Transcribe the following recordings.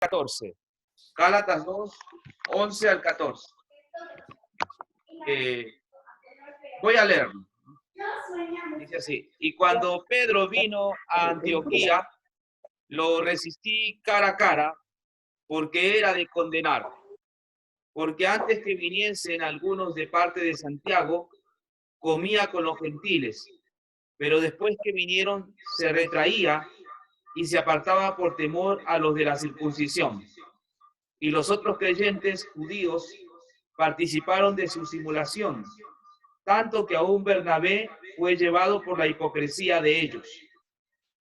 14. Gálatas 2, 11 al 14. Voy a leerlo. Dice así: y cuando Pedro vino a Antioquía, lo resistí cara a cara, porque era de condenar. Porque antes que viniesen algunos de parte de Santiago, comía con los gentiles, pero después que vinieron se retraía y se apartaba por temor a los de la circuncisión. Y los otros creyentes judíos participaron de su simulación, tanto que aún Bernabé fue llevado por la hipocresía de ellos.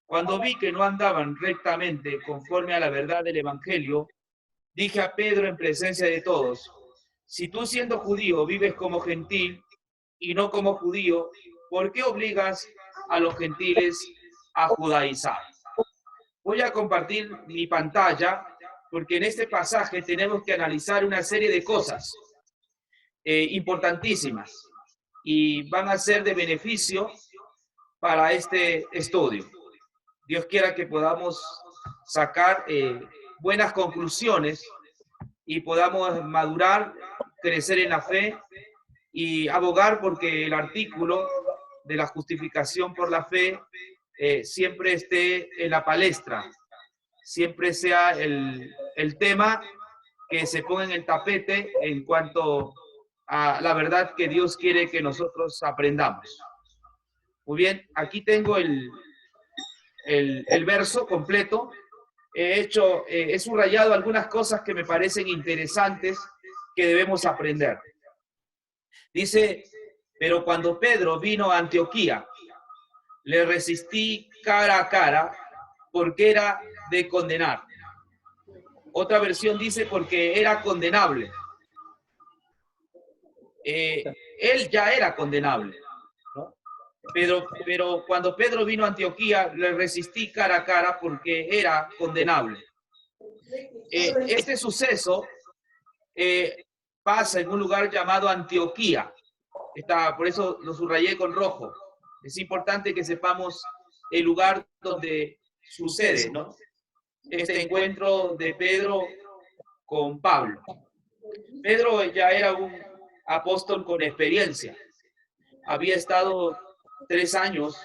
Cuando vi que no andaban rectamente conforme a la verdad del Evangelio, dije a Pedro en presencia de todos: si tú siendo judío vives como gentil y no como judío, ¿por qué obligas a los gentiles a judaizar? Voy a compartir mi pantalla porque en este pasaje tenemos que analizar una serie de cosas importantísimas y van a ser de beneficio para este estudio. Dios quiera que podamos sacar buenas conclusiones y podamos madurar, crecer en la fe y abogar porque el artículo de la justificación por la fe siempre esté en la palestra, siempre sea el tema que se ponga en el tapete en cuanto a la verdad que Dios quiere que nosotros aprendamos. Muy bien, aquí tengo el verso completo. He subrayado algunas cosas que me parecen interesantes que debemos aprender. Dice: pero cuando Pedro vino a Antioquía, le resistí cara a cara, porque era de condenar. Otra versión dice: porque era condenable. Él ya era condenable, ¿no? Pero cuando Pedro vino a Antioquía, le resistí cara a cara porque era condenable. Este suceso pasa en un lugar llamado Antioquía. Por eso lo subrayé con rojo. Es importante que sepamos el lugar donde sucede, ¿no?, este encuentro de Pedro con Pablo. Pedro ya era un apóstol con experiencia. Había estado 3 años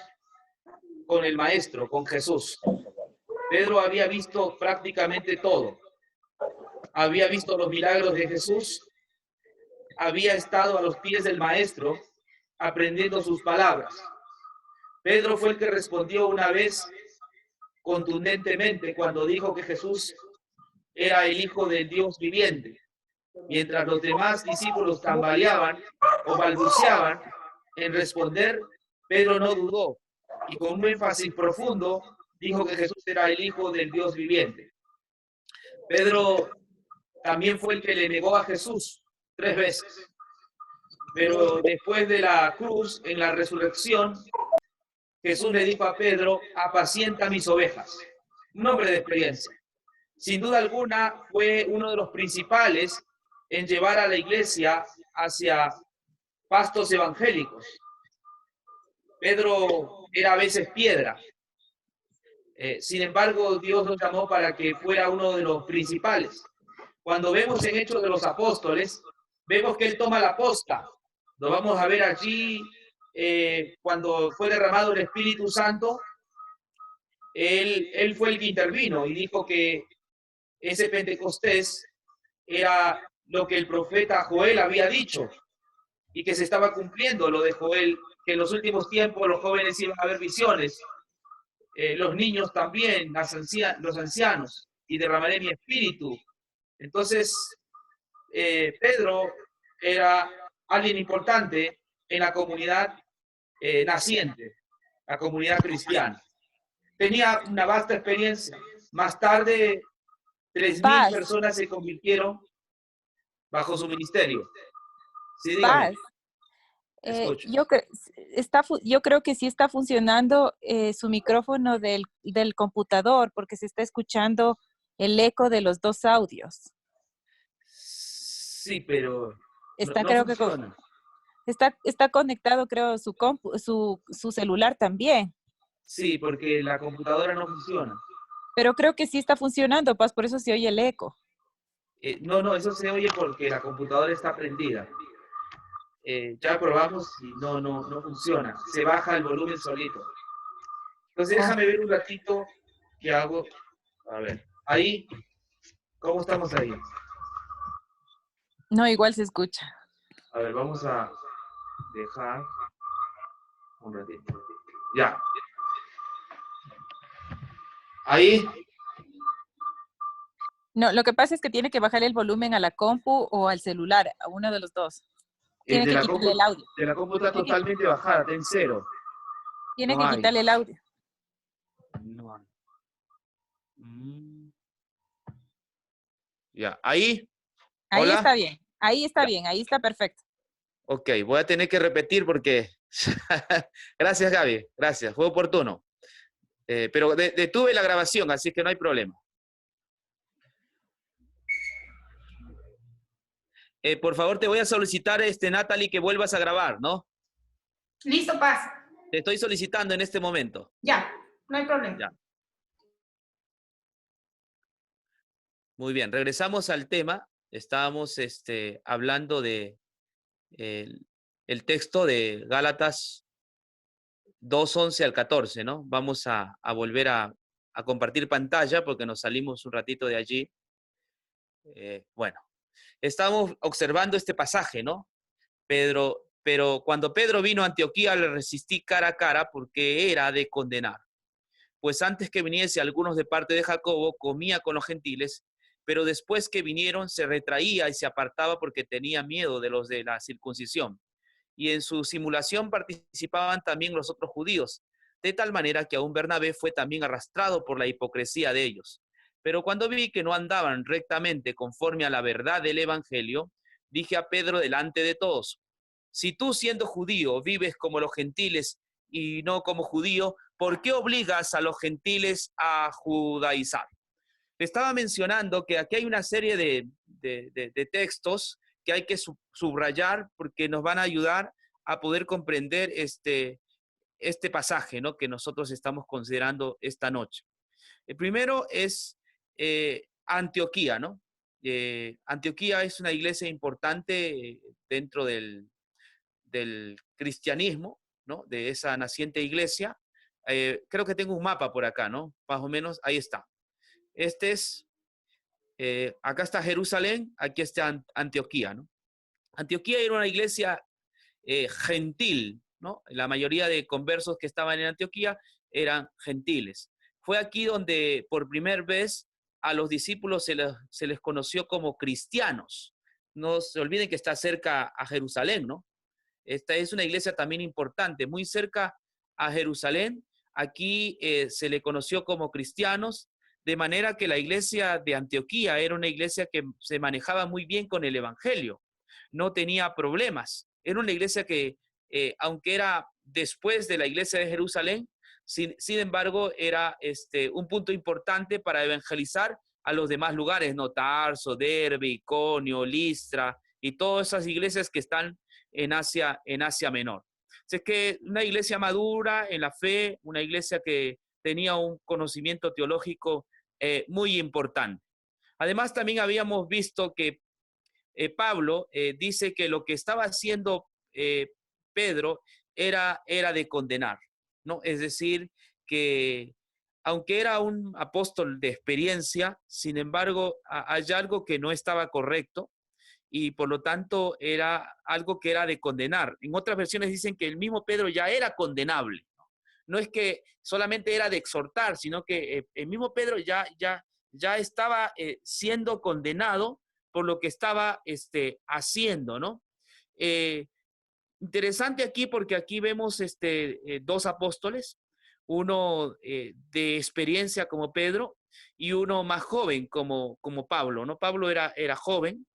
con el Maestro, con Jesús. Pedro había visto prácticamente todo. Había visto los milagros de Jesús. Había estado a los pies del Maestro aprendiendo sus palabras. Pedro fue el que respondió una vez contundentemente cuando dijo que Jesús era el Hijo del Dios viviente. Mientras los demás discípulos tambaleaban o balbuceaban en responder, Pedro no dudó y con un énfasis profundo dijo que Jesús era el Hijo del Dios viviente. Pedro también fue el que le negó a Jesús 3 veces. Pero después de la cruz, en la resurrección, Jesús le dijo a Pedro: apacienta mis ovejas. Un hombre de experiencia. Sin duda alguna fue uno de los principales en llevar a la iglesia hacia pastos evangélicos. Pedro era a veces piedra. Sin embargo, Dios lo llamó para que fuera uno de los principales. Cuando vemos en Hechos de los Apóstoles, vemos que él toma la posta. Lo vamos a ver allí cuando fue derramado el Espíritu Santo. Él fue el que intervino y dijo que ese Pentecostés era lo que el profeta Joel había dicho y que se estaba cumpliendo lo de Joel, que en los últimos tiempos los jóvenes iban a ver visiones, los niños también, los ancianos, y derramaré mi espíritu. Entonces, Pedro era alguien importante en la comunidad naciente, la comunidad cristiana. Tenía una vasta experiencia. Más tarde, 3.000 personas se convirtieron bajo su ministerio. Sí, dígame. Yo creo que sí está funcionando su micrófono del computador, porque se está escuchando el eco de los 2 audios. Sí, pero está, no creo funciona. Que está conectado, creo, su celular también. Sí, porque la computadora no funciona. Pero creo que sí está funcionando, Paz, por eso se oye el eco. No, eso se oye porque la computadora está prendida. Ya probamos y no funciona. Se baja el volumen solito. Entonces déjame ver un ratito qué hago. A ver, ahí, ¿cómo estamos ahí? No, igual se escucha. A ver, vamos a dejar un ratito. Ya. Ahí. No, lo que pasa es que tiene que bajarle el volumen a la compu o al celular, a uno de los dos. Tiene De que la quitarle el audio. compu está totalmente bajada, está en cero. Tiene No que hay. quitarle el audio. No hay. Mm. Ya, ahí. Ahí Hola. está bien. Ahí está Ya. bien. Ahí está perfecto. Ok, voy a tener que repetir porque... Gracias, Gaby. Gracias, fue oportuno. Pero detuve la grabación, así que no hay problema. Por favor, te voy a solicitar, Natalie, que vuelvas a grabar, ¿no? Listo, Paz. Te estoy solicitando en este momento. Ya, no hay problema. Ya. Muy bien, regresamos al tema. Estábamos hablando de el texto de Gálatas 2:11 al 14, ¿no? Vamos a volver a compartir pantalla porque nos salimos un ratito de allí. Bueno, estamos observando este pasaje, ¿no? Pero cuando Pedro vino a Antioquía le resistí cara a cara porque era de condenar. Pues antes que viniese algunos de parte de Jacobo, comía con los gentiles, pero después que vinieron se retraía y se apartaba porque tenía miedo de los de la circuncisión. Y en su simulación participaban también los otros judíos, de tal manera que aún Bernabé fue también arrastrado por la hipocresía de ellos. Pero cuando vi que no andaban rectamente conforme a la verdad del Evangelio, dije a Pedro delante de todos: si tú siendo judío vives como los gentiles y no como judío, ¿por qué obligas a los gentiles a judaizar? Le estaba mencionando que aquí hay una serie de textos que hay que subrayar porque nos van a ayudar a poder comprender este pasaje, ¿no?, que nosotros estamos considerando esta noche. El primero es Antioquía, ¿no? Antioquía es una iglesia importante dentro del cristianismo, ¿no?, de esa naciente iglesia. Creo que tengo un mapa por acá, ¿no? Más o menos, ahí está. Acá está Jerusalén, aquí está Antioquía, ¿no? Antioquía era una iglesia gentil, ¿no? La mayoría de conversos que estaban en Antioquía eran gentiles. Fue aquí donde por primera vez a los discípulos se les conoció como cristianos. No se olviden que está cerca a Jerusalén, ¿no? Esta es una iglesia también importante, muy cerca a Jerusalén. Aquí se le conoció como cristianos, de manera que la iglesia de Antioquía era una iglesia que se manejaba muy bien con el evangelio, no tenía problemas. Era una iglesia que, aunque era después de la iglesia de Jerusalén, sin embargo, era un punto importante para evangelizar a los demás lugares, ¿no? Tarso, Derbe, Iconio, Listra y todas esas iglesias que están en Asia Menor. Es que una iglesia madura en la fe, una iglesia que tenía un conocimiento teológico muy importante. Además, también habíamos visto que Pablo dice que lo que estaba haciendo Pedro era de condenar, ¿no? Es decir, que aunque era un apóstol de experiencia, sin embargo, hay algo que no estaba correcto y por lo tanto era algo que era de condenar. En otras versiones dicen que el mismo Pedro ya era condenable. No es que solamente era de exhortar, sino que el mismo Pedro ya estaba siendo condenado por lo que estaba haciendo, ¿no? Interesante aquí porque aquí vemos dos apóstoles, uno de experiencia como Pedro y uno más joven como Pablo, ¿no? Pablo era joven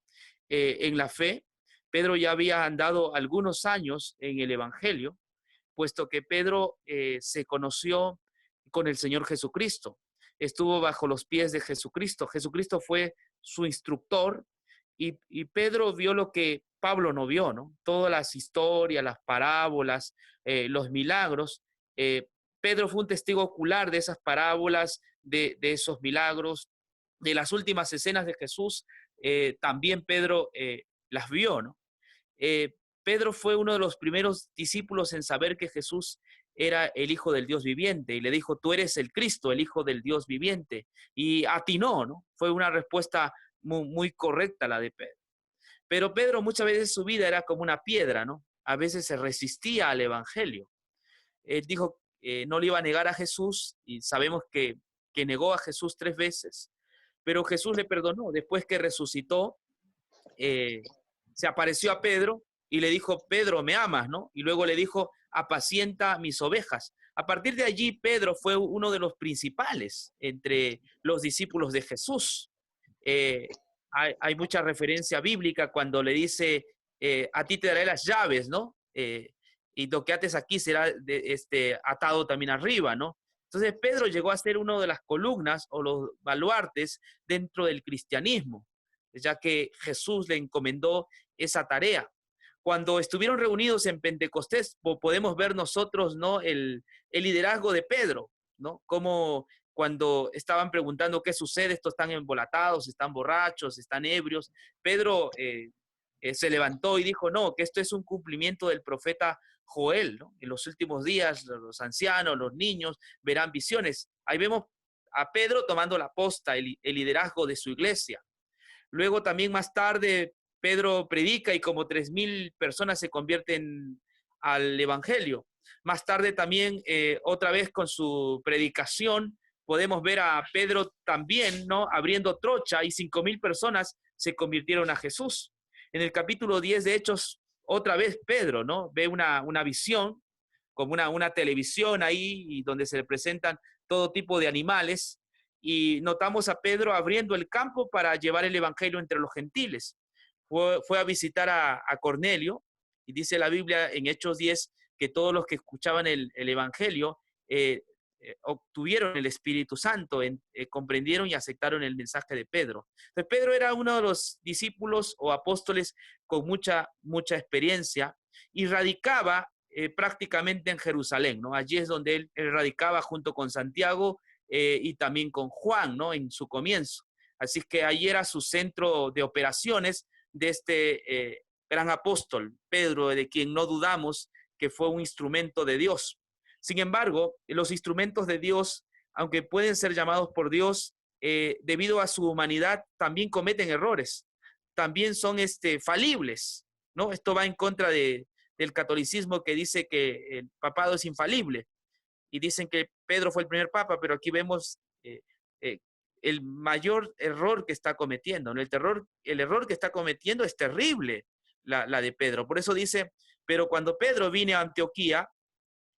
en la fe. Pedro ya había andado algunos años en el Evangelio, puesto que Pedro se conoció con el Señor Jesucristo, estuvo bajo los pies de Jesucristo. Jesucristo fue su instructor y Pedro vio lo que Pablo no vio, ¿no? Todas las historias, las parábolas, los milagros. Pedro fue un testigo ocular de esas parábolas, de esos milagros, de las últimas escenas de Jesús, también Pedro las vio, ¿no? Pedro fue uno de los primeros discípulos en saber que Jesús era el Hijo del Dios viviente y le dijo, tú eres el Cristo, el Hijo del Dios viviente. Y atinó, ¿no? Fue una respuesta muy correcta la de Pedro. Pero Pedro muchas veces su vida era como una piedra, ¿no? A veces se resistía al Evangelio. Él dijo no le iba a negar a Jesús y sabemos que negó a Jesús 3 veces, pero Jesús le perdonó. Después que resucitó, se apareció a Pedro y le dijo, Pedro, ¿me amas? ¿No? Y luego le dijo, apacienta mis ovejas. A partir de allí, Pedro fue uno de los principales entre los discípulos de Jesús. Hay mucha referencia bíblica cuando le dice, a ti te daré las llaves, ¿no? Y lo que ates aquí será atado también arriba, ¿no? Entonces Pedro llegó a ser uno de las columnas o los baluartes dentro del cristianismo, ya que Jesús le encomendó esa tarea. Cuando estuvieron reunidos en Pentecostés, podemos ver nosotros, ¿no? El liderazgo de Pedro, ¿no? Como cuando estaban preguntando qué sucede, estos están embolatados, están borrachos, están ebrios. Pedro se levantó y dijo, no, que esto es un cumplimiento del profeta Joel, ¿no? En los últimos días, los ancianos, los niños verán visiones. Ahí vemos a Pedro tomando la posta, el liderazgo de su iglesia. Luego también más tarde Pedro predica y como 3,000 personas se convierten al evangelio. Más tarde también otra vez con su predicación podemos ver a Pedro también, ¿no? Abriendo trocha y 5,000 personas se convirtieron a Jesús. En el capítulo 10 de Hechos, otra vez Pedro, ¿no? Ve una visión, como una televisión ahí, y donde se le presentan todo tipo de animales, y notamos a Pedro abriendo el campo para llevar el evangelio entre los gentiles. Fue a visitar a Cornelio, y dice la Biblia en Hechos 10 que todos los que escuchaban el evangelio obtuvieron el Espíritu Santo, comprendieron y aceptaron el mensaje de Pedro. Entonces, Pedro era uno de los discípulos o apóstoles con mucha experiencia y radicaba prácticamente en Jerusalén, ¿no? Allí es donde él radicaba junto con Santiago y también con Juan, ¿no? En su comienzo. Así que allí era su centro de operaciones de este gran apóstol, Pedro, de quien no dudamos que fue un instrumento de Dios. Sin embargo, los instrumentos de Dios, aunque pueden ser llamados por Dios, debido a su humanidad, también cometen errores, también son falibles, ¿no? Esto va en contra del catolicismo que dice que el papado es infalible, y dicen que Pedro fue el primer papa, pero aquí vemos el mayor error que está cometiendo, ¿no? El error que está cometiendo es terrible, la de Pedro. Por eso dice, pero cuando Pedro vine a Antioquía,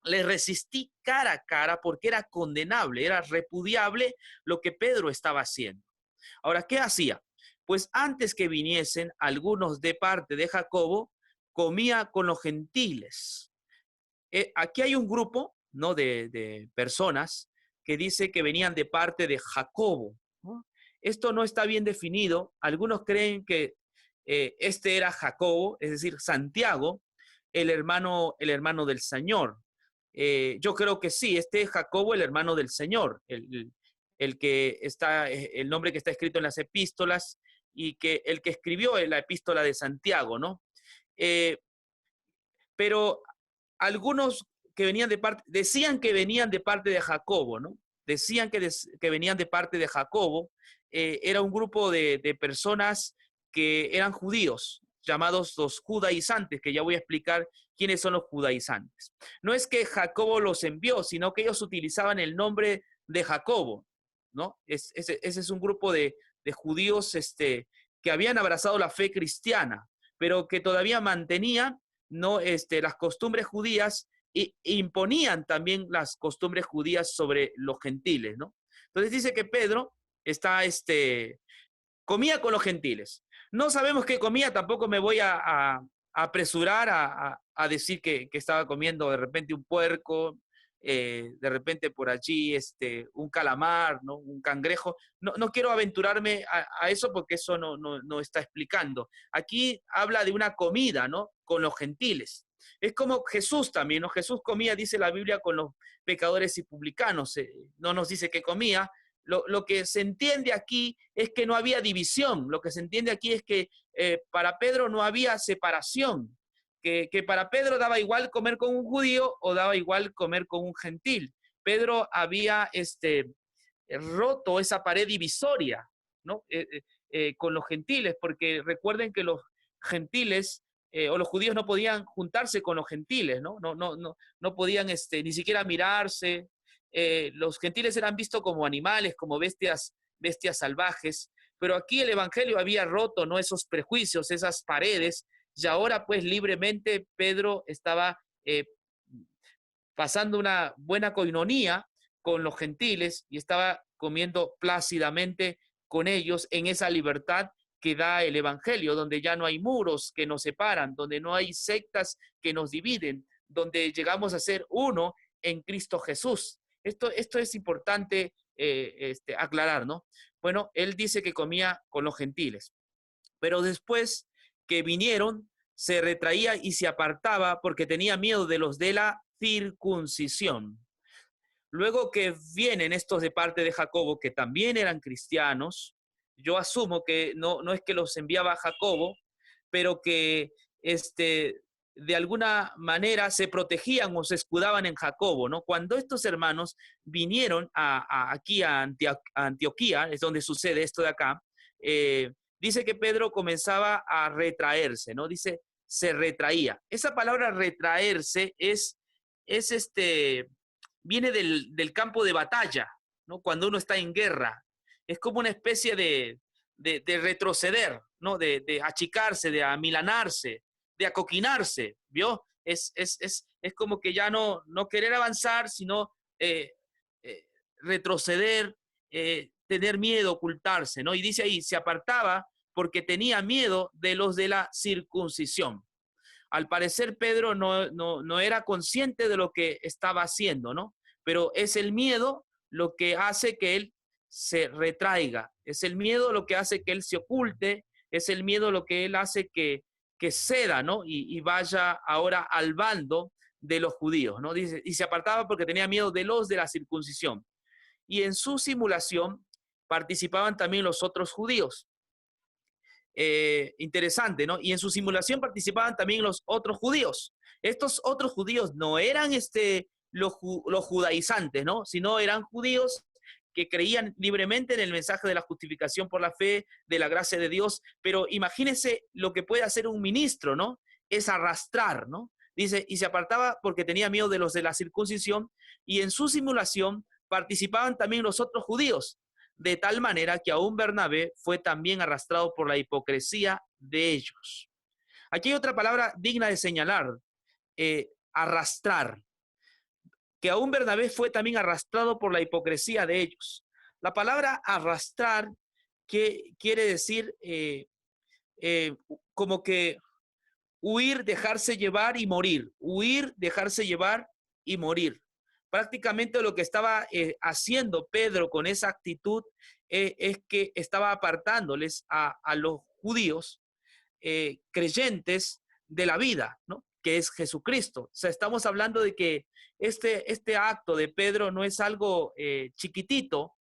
le resistí cara a cara porque era condenable, era repudiable lo que Pedro estaba haciendo. Ahora, ¿qué hacía? Pues antes que viniesen algunos de parte de Jacobo, comía con los gentiles. Aquí hay un grupo, ¿no? de personas que dice que venían de parte de Jacobo, ¿no? Esto no está bien definido. Algunos creen que este era Jacobo, es decir, Santiago, el hermano del Señor. Yo creo que sí, este es Jacobo, el hermano del Señor, el nombre que está escrito en las epístolas y que el que escribió la epístola de Santiago, ¿no? Pero algunos que venían decían que venían de parte de Jacobo, ¿no? Decían que venían de parte de Jacobo. Era un grupo de personas que eran judíos, llamados los judaizantes, que ya voy a explicar quiénes son los judaizantes. No es que Jacobo los envió, sino que ellos utilizaban el nombre de Jacobo, ¿no? Ese es un grupo de judíos que habían abrazado la fe cristiana, pero que todavía mantenían, ¿no? las costumbres judías e imponían también las costumbres judías sobre los gentiles, ¿no? Entonces dice que Pedro comía con los gentiles. No sabemos qué comía, tampoco me voy a apresurar a decir que estaba comiendo de repente un puerco, de repente por allí un calamar, ¿no? Un cangrejo. No quiero aventurarme a eso porque eso no está explicando. Aquí habla de una comida, ¿no? Con los gentiles. Es como Jesús también, ¿no? Jesús comía, dice la Biblia, con los pecadores y publicanos. No nos dice qué comía, lo que se entiende aquí es que no había división. Lo que se entiende aquí es que para Pedro no había separación. Que para Pedro daba igual comer con un judío o daba igual comer con un gentil. Pedro había roto esa pared divisoria, ¿no? Con los gentiles, porque recuerden que los gentiles o los judíos no podían juntarse con los gentiles, ¿no? No podían ni siquiera mirarse. Los gentiles eran vistos como animales, como bestias salvajes, pero aquí el evangelio había roto, ¿no?, esos prejuicios, esas paredes, y ahora pues libremente Pedro estaba pasando una buena coinonía con los gentiles y estaba comiendo plácidamente con ellos en esa libertad que da el evangelio, donde ya no hay muros que nos separan, donde no hay sectas que nos dividen, donde llegamos a ser uno en Cristo Jesús. Esto es importante aclarar, ¿no? Bueno, él dice que comía con los gentiles, pero después que vinieron, se retraía y se apartaba porque tenía miedo de los de la circuncisión. Luego que vienen estos de parte de Jacobo, que también eran cristianos, yo asumo que no es que los enviaba Jacobo, pero que de alguna manera se protegían o se escudaban en Jacobo, ¿no? Cuando estos hermanos vinieron aquí a Antioquía, es donde sucede esto de acá, dice que Pedro comenzaba a retraerse, ¿no? Dice, se retraía. Esa palabra retraerse viene del campo de batalla, ¿no? Cuando uno está en guerra. Es como una especie de retroceder, ¿no? De achicarse, de amilanarse, de acoquinarse, ¿vio? Es como que ya no querer avanzar, sino retroceder, tener miedo, ocultarse, ¿no? Y dice ahí, se apartaba porque tenía miedo de los de la circuncisión. Al parecer Pedro no era consciente de lo que estaba haciendo, ¿no? Pero es el miedo lo que hace que él se retraiga, es el miedo lo que hace que él se oculte, es el miedo lo que él hace que ceda, ¿no? Y vaya ahora al bando de los judíos, ¿no? Dice, y se apartaba porque tenía miedo de los de la circuncisión. Y en su simulación participaban también los otros judíos. Interesante, ¿no? Y en su simulación participaban también los otros judíos. Estos otros judíos no eran los judaizantes, ¿no? Sino eran judíos que creían libremente en el mensaje de la justificación por la fe, de la gracia de Dios. Pero imagínense lo que puede hacer un ministro, ¿no? Es arrastrar, ¿no? Dice, y se apartaba porque tenía miedo de los de la circuncisión, y en su simulación participaban también los otros judíos, de tal manera que aún Bernabé fue también arrastrado por la hipocresía de ellos. Aquí hay otra palabra digna de señalar, arrastrar, que aún Bernabé fue también arrastrado por la hipocresía de ellos. La palabra arrastrar, que quiere decir como que huir, dejarse llevar y morir, huir, dejarse llevar y morir. Prácticamente lo que estaba haciendo Pedro con esa actitud es que estaba apartándoles a los judíos creyentes de la vida, ¿no? Que es Jesucristo. O sea, estamos hablando de que este acto de Pedro no es algo chiquitito,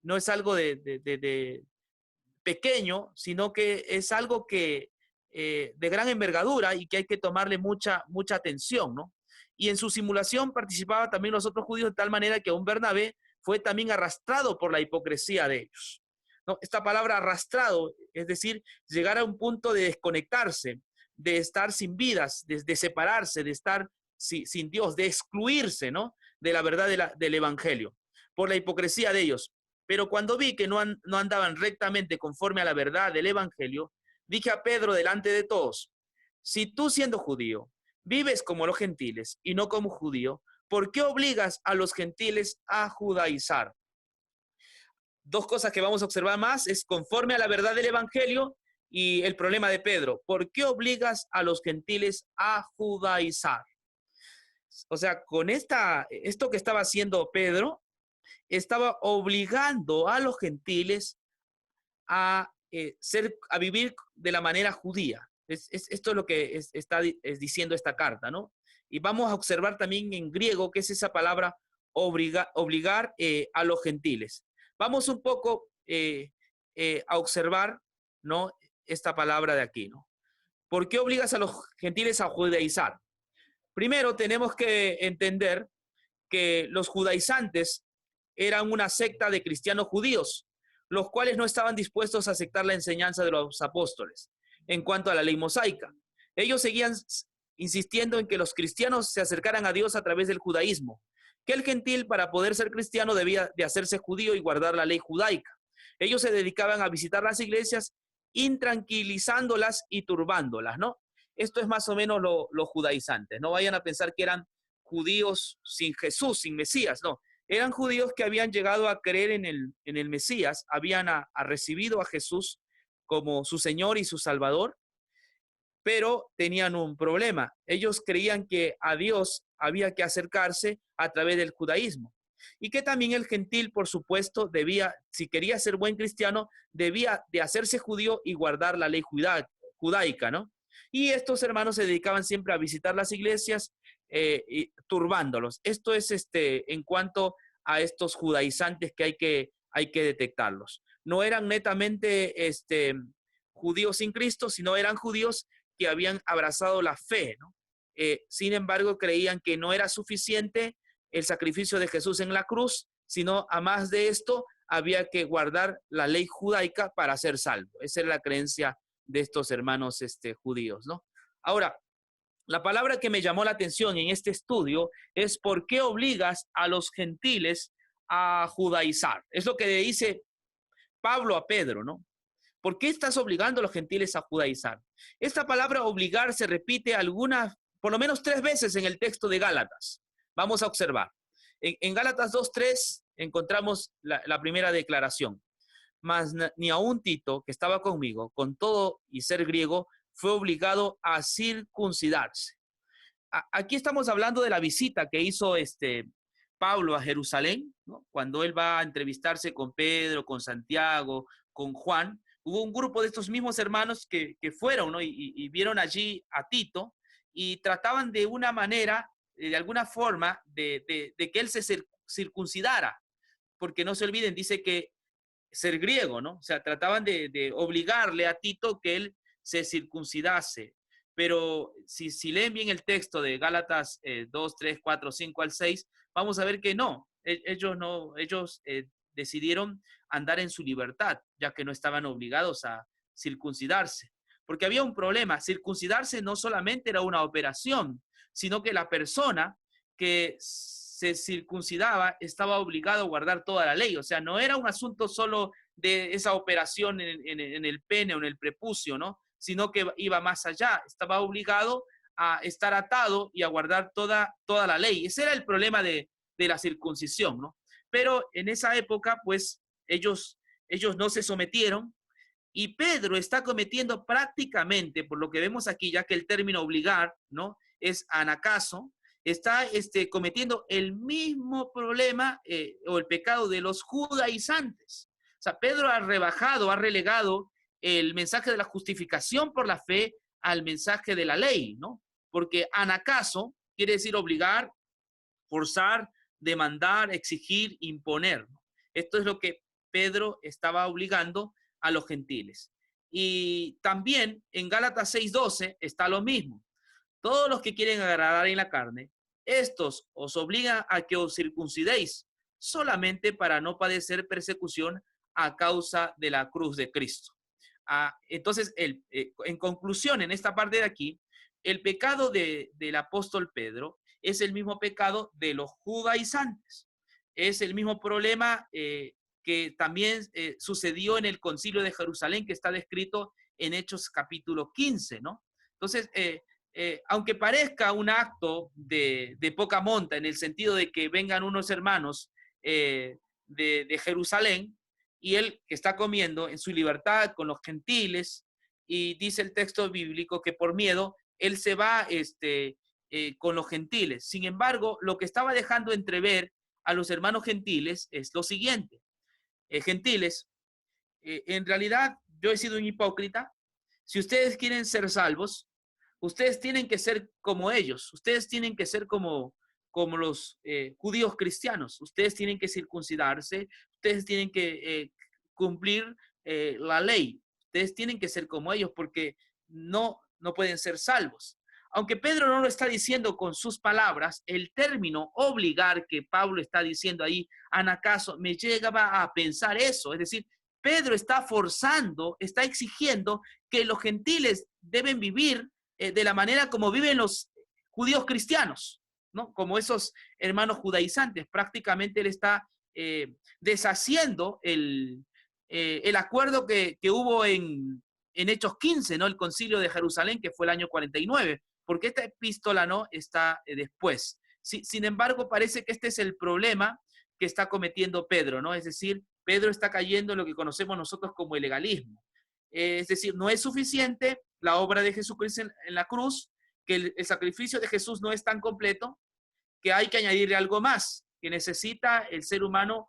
no es algo de pequeño, sino que es algo que de gran envergadura y que hay que tomarle mucha atención, ¿no? Y en su simulación participaban también los otros judíos de tal manera que aún Bernabé fue también arrastrado por la hipocresía de ellos, ¿no? Esta palabra arrastrado, es decir, llegar a un punto de desconectarse, de estar sin vidas, de separarse, de estar sin Dios, de excluirse, ¿no?, de la verdad del evangelio, por la hipocresía de ellos. Pero cuando vi que no andaban rectamente conforme a la verdad del evangelio, dije a Pedro delante de todos, si tú siendo judío vives como los gentiles y no como judío, ¿por qué obligas a los gentiles a judaizar? Dos cosas que vamos a observar más es conforme a la verdad del evangelio y el problema de Pedro. ¿Por qué obligas a los gentiles a judaizar? O sea, con esto que estaba haciendo Pedro, estaba obligando a los gentiles a vivir de la manera judía. Esto es lo que está diciendo esta carta, ¿no? Y vamos a observar también en griego qué es esa palabra obligar a los gentiles. Vamos un poco a observar, ¿no?, esta palabra de aquí, ¿no? ¿Por qué obligas a los gentiles a judaizar? Primero tenemos que entender que los judaizantes eran una secta de cristianos judíos, los cuales no estaban dispuestos a aceptar la enseñanza de los apóstoles en cuanto a la ley mosaica. Ellos seguían insistiendo en que los cristianos se acercaran a Dios a través del judaísmo, que el gentil para poder ser cristiano debía de hacerse judío y guardar la ley judaica. Ellos se dedicaban a visitar las iglesias, intranquilizándolas y turbándolas, ¿no? Esto es más o menos los judaizantes. No vayan a pensar que eran judíos sin Jesús, sin Mesías, no. Eran judíos que habían llegado a creer en el Mesías, habían recibido a Jesús como su Señor y su Salvador, pero tenían un problema. Ellos creían que a Dios había que acercarse a través del judaísmo. Y que también el gentil, por supuesto, debía, si quería ser buen cristiano, debía de hacerse judío y guardar la ley judaica, ¿no? Y estos hermanos se dedicaban siempre a visitar las iglesias y turbándolos. Esto es en cuanto a estos judaizantes que hay que detectarlos. No eran netamente judíos sin Cristo, sino eran judíos que habían abrazado la fe, ¿no? Sin embargo, creían que no era suficiente el sacrificio de Jesús en la cruz, sino a más de esto había que guardar la ley judaica para ser salvo. Esa era la creencia de estos hermanos judíos, ¿no? Ahora, la palabra que me llamó la atención en este estudio es ¿por qué obligas a los gentiles a judaizar? Es lo que le dice Pablo a Pedro, ¿no? ¿Por qué estás obligando a los gentiles a judaizar? Esta palabra obligar se repite por lo menos 3 veces en el texto de Gálatas. Vamos a observar. En Gálatas 2:3 encontramos la primera declaración. Mas ni aun Tito, que estaba conmigo, con todo y ser griego, fue obligado a circuncidarse. Aquí estamos hablando de la visita que hizo Pablo a Jerusalén, ¿no? Cuando él va a entrevistarse con Pedro, con Santiago, con Juan. Hubo un grupo de estos mismos hermanos que fueron, ¿no? y vieron allí a Tito y trataban de una manera, de alguna forma, de que él se circuncidara. Porque no se olviden, dice que ser griego, ¿no? O sea, trataban de obligarle a Tito que él se circuncidase. Pero si leen bien el texto de Gálatas 2, 3, 4, 5 al 6, vamos a ver que no. Ellos decidieron andar en su libertad, ya que no estaban obligados a circuncidarse. Porque había un problema. Circuncidarse no solamente era una operación, sino que la persona que se circuncidaba estaba obligado a guardar toda la ley. O sea, no era un asunto solo de esa operación en el pene o en el prepucio, ¿no? Sino que iba más allá. Estaba obligado a estar atado y a guardar toda la ley. Ese era el problema de la circuncisión, ¿no? Pero en esa época, pues, ellos no se sometieron. Y Pedro está cometiendo prácticamente, por lo que vemos aquí, ya que el término obligar, ¿no?, es anacazo, está cometiendo el mismo problema o el pecado de los judaizantes. O sea, Pedro ha relegado el mensaje de la justificación por la fe al mensaje de la ley, ¿no? Porque anacazo quiere decir obligar, forzar, demandar, exigir, imponer, ¿no? Esto es lo que Pedro estaba obligando a los gentiles. Y también en Gálatas 6:12 está lo mismo. Todos los que quieren agradar en la carne, estos os obligan a que os circuncidéis solamente para no padecer persecución a causa de la cruz de Cristo. Entonces, en conclusión, en esta parte de aquí, el pecado del apóstol Pedro es el mismo pecado de los judaizantes. Es el mismo problema que también sucedió en el concilio de Jerusalén, que está descrito en Hechos capítulo 15, ¿no? Entonces, aunque parezca un acto de poca monta, en el sentido de que vengan unos hermanos de Jerusalén, y él que está comiendo en su libertad con los gentiles, y dice el texto bíblico que por miedo, él se va con los gentiles. Sin embargo, lo que estaba dejando entrever a los hermanos gentiles es lo siguiente. Gentiles, en realidad yo he sido un hipócrita. Si ustedes quieren ser salvos, ustedes tienen que ser como ellos. Ustedes tienen que ser como los judíos cristianos. Ustedes tienen que circuncidarse. ustedes tienen que cumplir la ley. Ustedes tienen que ser como ellos porque no pueden ser salvos. Aunque Pedro no lo está diciendo con sus palabras, el término obligar que Pablo está diciendo ahí, anacaso, me llegaba a pensar eso. Es decir, Pedro está forzando, está exigiendo que los gentiles deben vivir de la manera como viven los judíos cristianos, ¿no? Como esos hermanos judaizantes. Prácticamente él está deshaciendo el acuerdo que hubo en Hechos 15, ¿no? El concilio de Jerusalén, que fue el año 49, porque esta epístola no está después. Sin embargo, parece que este es el problema que está cometiendo Pedro, ¿no? Es decir, Pedro está cayendo en lo que conocemos nosotros como el legalismo. Es decir, no es suficiente la obra de Jesucristo en la cruz, que el sacrificio de Jesús no es tan completo, que hay que añadirle algo más, que necesita el ser humano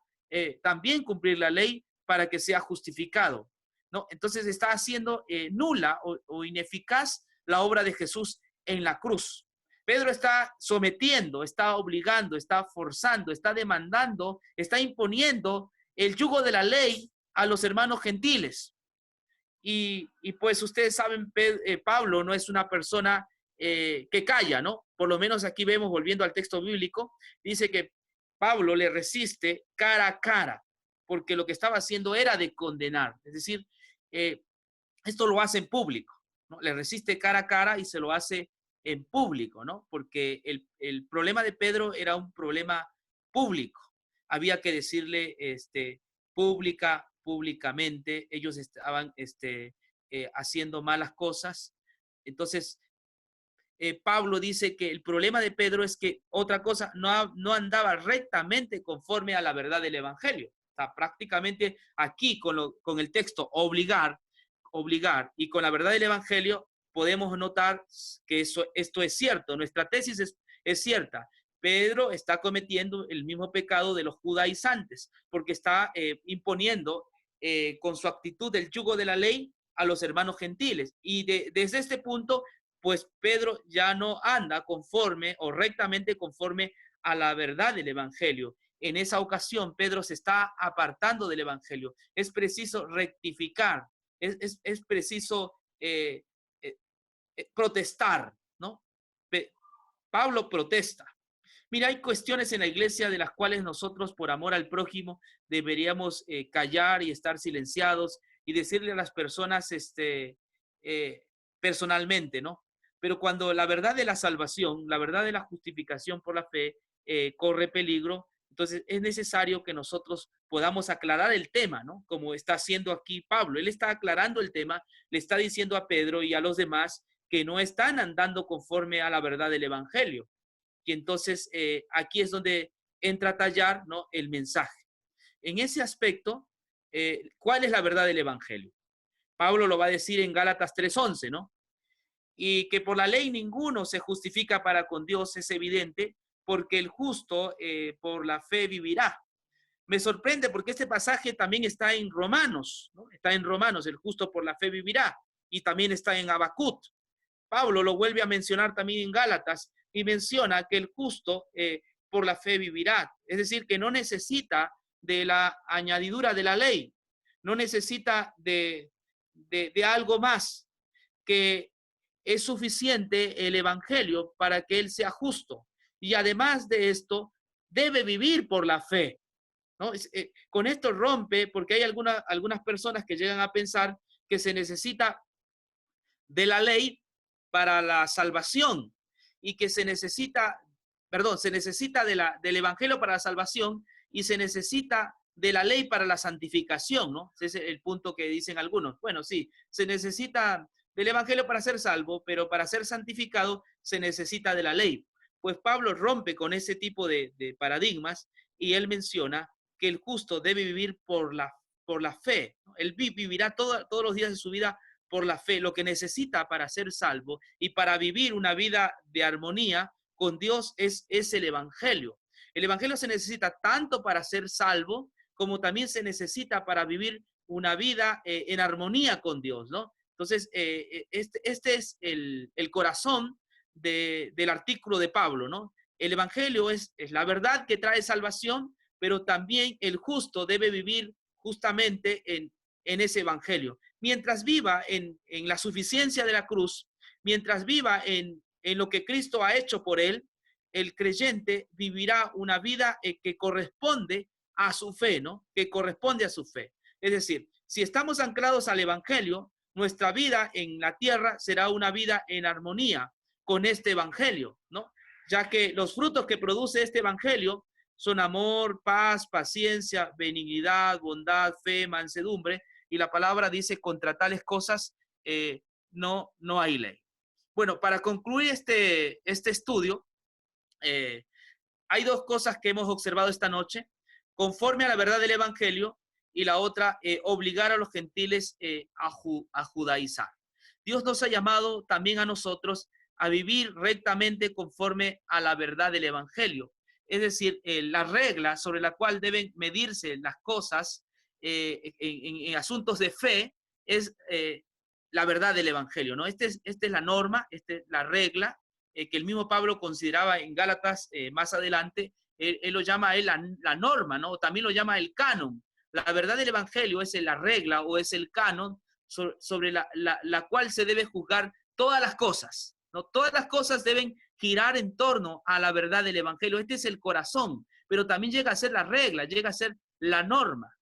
también cumplir la ley para que sea justificado, ¿no? Entonces está haciendo nula o ineficaz la obra de Jesús en la cruz. Pedro está sometiendo, está obligando, está forzando, está demandando, está imponiendo el yugo de la ley a los hermanos gentiles. Y pues ustedes saben, Pablo no es una persona que calla, ¿no? Por lo menos aquí vemos, volviendo al texto bíblico, dice que Pablo le resiste cara a cara, porque lo que estaba haciendo era de condenar. Es decir, esto lo hace en público, ¿no? Le resiste cara a cara y se lo hace en público, ¿no? Porque el problema de Pedro era un problema público. Había que decirle públicamente, ellos estaban haciendo malas cosas. Entonces, Pablo dice que el problema de Pedro es que otra cosa, no andaba rectamente conforme a la verdad del evangelio. O sea, prácticamente aquí con el texto obligar y con la verdad del evangelio podemos notar que esto es cierto. Nuestra tesis es cierta. Pedro está cometiendo el mismo pecado de los judaizantes, porque está imponiendo con su actitud el yugo de la ley a los hermanos gentiles. Y desde este punto, pues Pedro ya no anda conforme o rectamente conforme a la verdad del evangelio. En esa ocasión, Pedro se está apartando del evangelio. Es preciso rectificar, es preciso protestar, ¿no? Pablo protesta. Mira, hay cuestiones en la iglesia de las cuales nosotros, por amor al prójimo, deberíamos callar y estar silenciados y decirle a las personas personalmente, ¿no? Pero cuando la verdad de la salvación, la verdad de la justificación por la fe corre peligro, entonces es necesario que nosotros podamos aclarar el tema, ¿no? Como está haciendo aquí Pablo. Él está aclarando el tema, le está diciendo a Pedro y a los demás que no están andando conforme a la verdad del evangelio. Y entonces aquí es donde entra a tallar, ¿no?, el mensaje. En ese aspecto, ¿cuál es la verdad del evangelio? Pablo lo va a decir en Gálatas 3:11, ¿no? Y que por la ley ninguno se justifica para con Dios, es evidente, porque el justo por la fe vivirá. Me sorprende porque este pasaje también está en Romanos, ¿no? Está en Romanos, el justo por la fe vivirá, y también está en Habacuc. Pablo lo vuelve a mencionar también en Gálatas y menciona que el justo por la fe vivirá. Es decir, que no necesita de la añadidura de la ley, no necesita de algo más, que es suficiente el evangelio para que él sea justo. Y además de esto, debe vivir por la fe, ¿no? Con esto rompe, porque hay algunas personas que llegan a pensar que se necesita de la ley para la salvación y que se necesita del evangelio para la salvación y se necesita de la ley para la santificación, ¿no? Ese es el punto que dicen algunos. Bueno, sí, se necesita del evangelio para ser salvo, pero para ser santificado se necesita de la ley. Pues Pablo rompe con ese tipo de paradigmas y él menciona que el justo debe vivir por la fe, ¿no? Él vivirá todos los días de su vida por la fe, lo que necesita para ser salvo y para vivir una vida de armonía con Dios es el evangelio. El evangelio se necesita tanto para ser salvo como también se necesita para vivir una vida en armonía con Dios, ¿no? Entonces, este es el corazón del artículo de Pablo, ¿no? El evangelio es la verdad que trae salvación, pero también el justo debe vivir justamente en ese evangelio. Mientras viva en la suficiencia de la cruz, mientras viva en lo que Cristo ha hecho por él, el creyente vivirá una vida que corresponde a su fe, ¿no? Que corresponde a su fe. Es decir, si estamos anclados al evangelio, nuestra vida en la tierra será una vida en armonía con este evangelio, ¿no? Ya que los frutos que produce este evangelio son amor, paz, paciencia, benignidad, bondad, fe, mansedumbre, y la palabra dice, contra tales cosas no hay ley. Bueno, para concluir este estudio, hay dos cosas que hemos observado esta noche, conforme a la verdad del evangelio, y la otra, obligar a los gentiles a judaizar. Dios nos ha llamado también a nosotros a vivir rectamente conforme a la verdad del evangelio. Es decir, la regla sobre la cual deben medirse las cosas en asuntos de fe es la verdad del evangelio, ¿no? Esta es la norma, esta es la regla que el mismo Pablo consideraba en Gálatas más adelante. Él lo llama la norma, ¿no? También lo llama el canon. La verdad del evangelio es la regla o es el canon sobre la cual se debe juzgar todas las cosas, ¿no? Todas las cosas deben girar en torno a la verdad del evangelio. Este es el corazón, pero también llega a ser la regla, llega a ser la norma.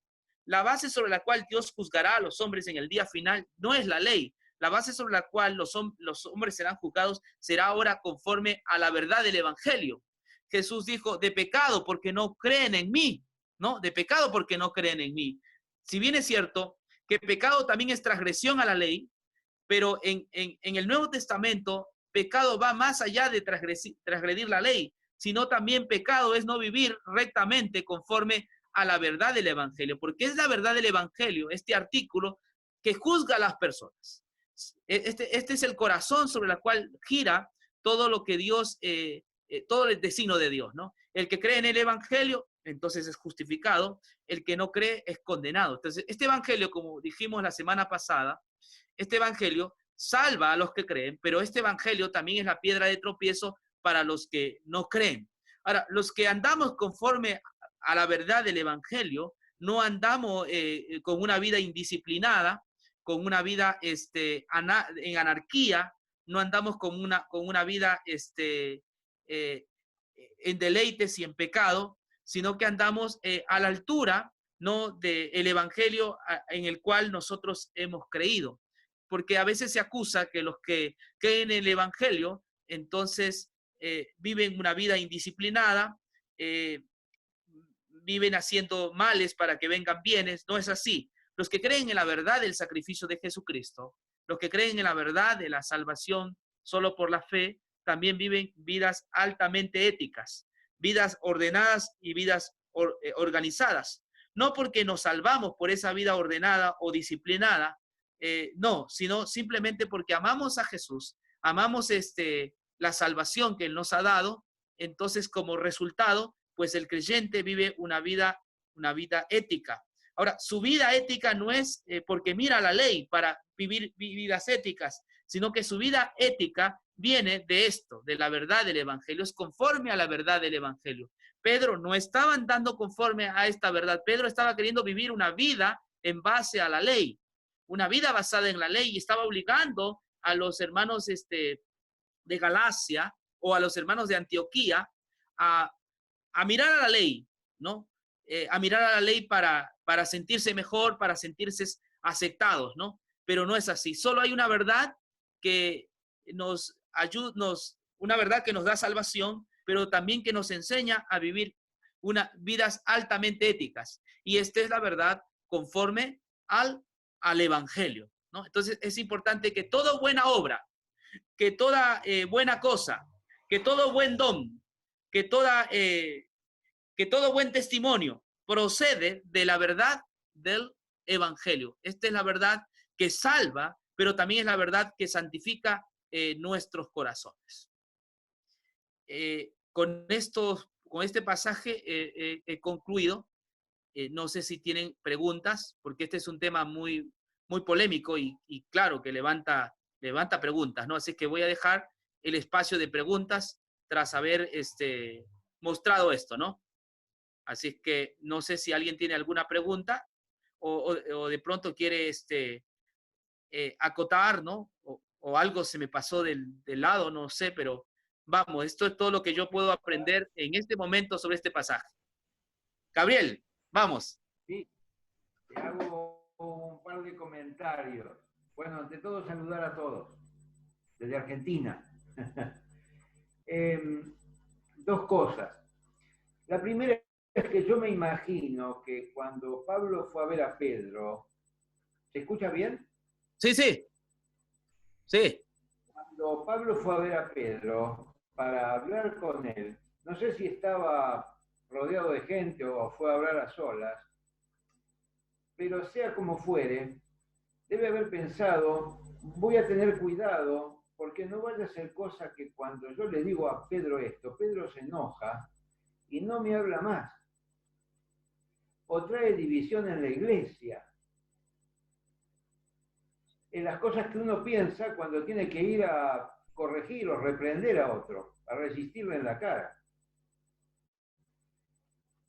La base sobre la cual Dios juzgará a los hombres en el día final no es la ley. La base sobre la cual los hombres serán juzgados será ahora conforme a la verdad del evangelio. Jesús dijo, de pecado porque no creen en mí, ¿no? De pecado porque no creen en mí. Si bien es cierto que pecado también es transgresión a la ley, pero en el Nuevo Testamento, pecado va más allá de transgredir la ley, sino también pecado es no vivir rectamente conforme a la verdad del evangelio, porque es la verdad del evangelio, este artículo que juzga a las personas. Este es el corazón sobre el cual gira todo lo que Dios, todo el designio de Dios, ¿no? El que cree en el evangelio, entonces es justificado. El que no cree es condenado. Entonces, este evangelio, como dijimos la semana pasada, este evangelio salva a los que creen, pero este evangelio también es la piedra de tropiezo para los que no creen. Ahora, los que andamos conforme a la verdad del evangelio, no andamos con una vida indisciplinada, con una vida en anarquía, no andamos con una vida en deleites y en pecado, sino que andamos a la altura, ¿no?, del evangelio en el cual nosotros hemos creído. Porque a veces se acusa que los que creen en el evangelio, entonces viven una vida indisciplinada, viven haciendo males para que vengan bienes. No es así. Los que creen en la verdad del sacrificio de Jesucristo, los que creen en la verdad de la salvación solo por la fe, también viven vidas altamente éticas, vidas ordenadas y vidas organizadas. No porque nos salvamos por esa vida ordenada o disciplinada, no, sino simplemente porque amamos a Jesús, amamos la salvación que Él nos ha dado. Entonces, como resultado, pues el creyente vive una vida ética. Ahora, su vida ética no es porque mira la ley para vivir vidas éticas, sino que su vida ética viene de esto, de la verdad del evangelio, es conforme a la verdad del evangelio. Pedro no estaba andando conforme a esta verdad. Pedro estaba queriendo vivir una vida en base a la ley, una vida basada en la ley, y estaba obligando a los hermanos de Galacia o a los hermanos de Antioquía a mirar a la ley, ¿no? A mirar a la ley para sentirse mejor, para sentirse aceptados, ¿no? Pero no es así. Solo hay una verdad que nos ayuda, una verdad que nos da salvación, pero también que nos enseña a vivir vidas altamente éticas. Y esta es la verdad conforme al evangelio, ¿no? Entonces es importante que toda buena obra, que toda buena cosa, que todo buen don, que todo buen testimonio procede de la verdad del evangelio. Esta es la verdad que salva, pero también es la verdad que santifica nuestros corazones. Con este pasaje he concluido. No sé si tienen preguntas, porque este es un tema muy, muy polémico y claro que levanta preguntas, ¿no? Así que voy a dejar el espacio de preguntas tras haber mostrado esto, ¿no? Así es que no sé si alguien tiene alguna pregunta o de pronto quiere acotar, ¿no? O algo se me pasó del lado, no sé, pero vamos, esto es todo lo que yo puedo aprender en este momento sobre este pasaje. Gabriel, vamos. Sí, te hago un par de comentarios. Bueno, ante todo saludar a todos desde Argentina. Dos cosas. La primera es que yo me imagino que cuando Pablo fue a ver a Pedro, ¿se escucha bien? Sí, sí. Sí. Cuando Pablo fue a ver a Pedro para hablar con él, no sé si estaba rodeado de gente o fue a hablar a solas, pero sea como fuere, debe haber pensado, voy a tener cuidado, porque no vaya a ser cosa que cuando yo le digo a Pedro esto, Pedro se enoja y no me habla más. O trae división en la iglesia. En las cosas que uno piensa cuando tiene que ir a corregir o reprender a otro, a resistirle en la cara.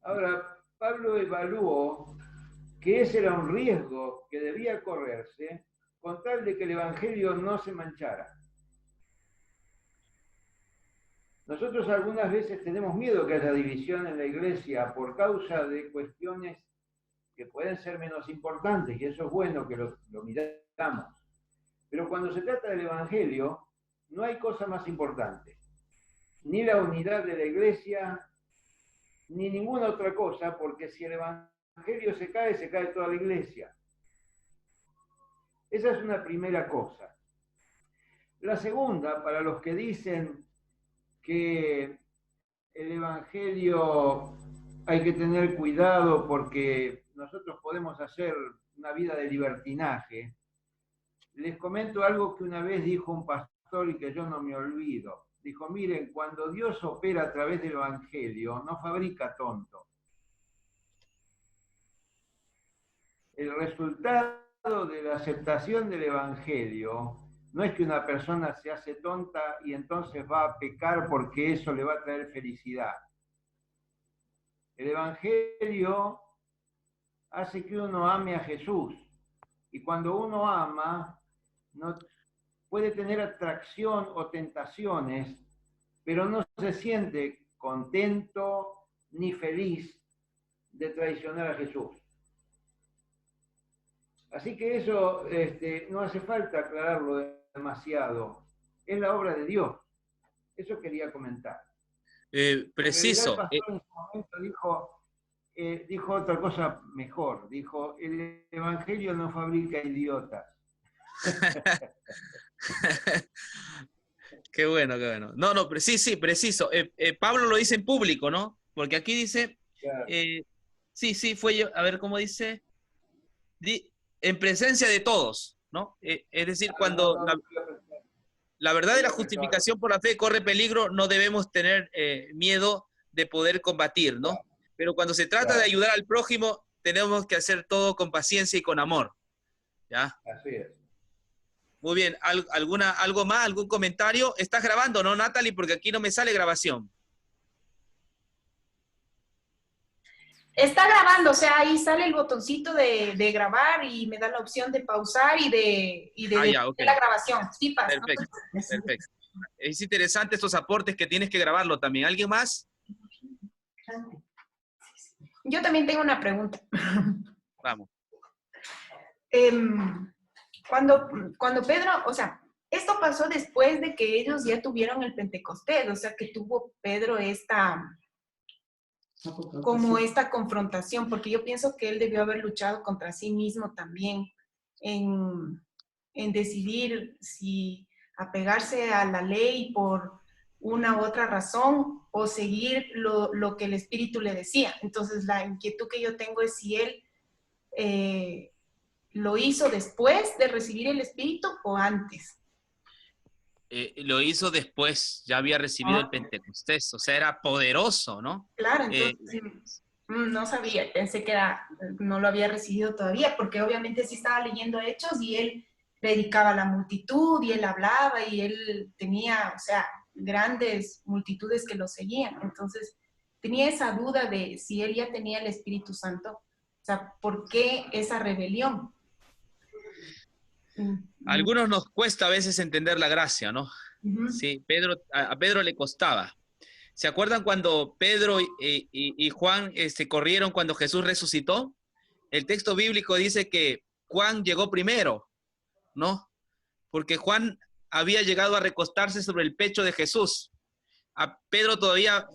Ahora, Pablo evaluó que ese era un riesgo que debía correrse con tal de que el Evangelio no se manchara. Nosotros algunas veces tenemos miedo que haya división en la iglesia por causa de cuestiones que pueden ser menos importantes, y eso es bueno que lo miramos. Pero cuando se trata del Evangelio, no hay cosa más importante. Ni la unidad de la iglesia, ni ninguna otra cosa, porque si el Evangelio se cae toda la iglesia. Esa es una primera cosa. La segunda, para los que dicen que el Evangelio hay que tener cuidado porque nosotros podemos hacer una vida de libertinaje, les comento algo que una vez dijo un pastor y que yo no me olvido. Dijo, miren, cuando Dios opera a través del Evangelio, no fabrica tontos. El resultado de la aceptación del Evangelio no es que una persona se hace tonta y entonces va a pecar porque eso le va a traer felicidad. El Evangelio hace que uno ame a Jesús. Y cuando uno ama, no puede tener atracción o tentaciones, pero no se siente contento ni feliz de traicionar a Jesús. Así que eso no hace falta aclararlo demasiado. Es la obra de Dios. Eso quería comentar. Preciso. El pastor en su momento dijo otra cosa mejor. Dijo, el Evangelio no fabrica idiotas. Qué bueno, qué bueno. No, sí, preciso. Pablo lo dice en público, ¿no? Porque aquí dice, Claro. sí, fue yo, a ver cómo dice, en presencia de todos, ¿no? Es decir, cuando la verdad de la justificación por la fe corre peligro, no debemos tener miedo de poder combatir, ¿no? Pero cuando se trata de ayudar al prójimo, tenemos que hacer todo con paciencia y con amor, ¿ya? Así es. Muy bien, ¿algo más? ¿Algún comentario? ¿Estás grabando, no, Natalie? Porque aquí no me sale grabación. Está grabando, o sea, ahí sale el botoncito de grabar y me da la opción de pausar y de Okay. la grabación. Sí, pasa. Perfecto, perfecto. Es interesante estos aportes que tienes que grabarlo también. ¿Alguien más? Yo también tengo una pregunta. Vamos. Cuando Pedro, o sea, esto pasó después de que ellos ya tuvieron el Pentecostés, o sea, que tuvo Pedro esta confrontación, porque yo pienso que él debió haber luchado contra sí mismo también en decidir si apegarse a la ley por una u otra razón o seguir lo que el Espíritu le decía. Entonces, la inquietud que yo tengo es si él lo hizo después de recibir el Espíritu o antes. Lo hizo después, ya había recibido el Pentecostés, o sea, era poderoso, ¿no? Claro, entonces no sabía, pensé que no lo había recibido todavía, porque obviamente sí estaba leyendo Hechos y él predicaba a la multitud y él hablaba y él tenía, o sea, grandes multitudes que lo seguían. Entonces, tenía esa duda de si él ya tenía el Espíritu Santo. O sea, ¿por qué esa rebelión? A algunos nos cuesta a veces entender la gracia, ¿no? Sí, a Pedro le costaba. ¿Se acuerdan cuando Pedro y Juan corrieron cuando Jesús resucitó? El texto bíblico dice que Juan llegó primero, ¿no? Porque Juan había llegado a recostarse sobre el pecho de Jesús. A Pedro todavía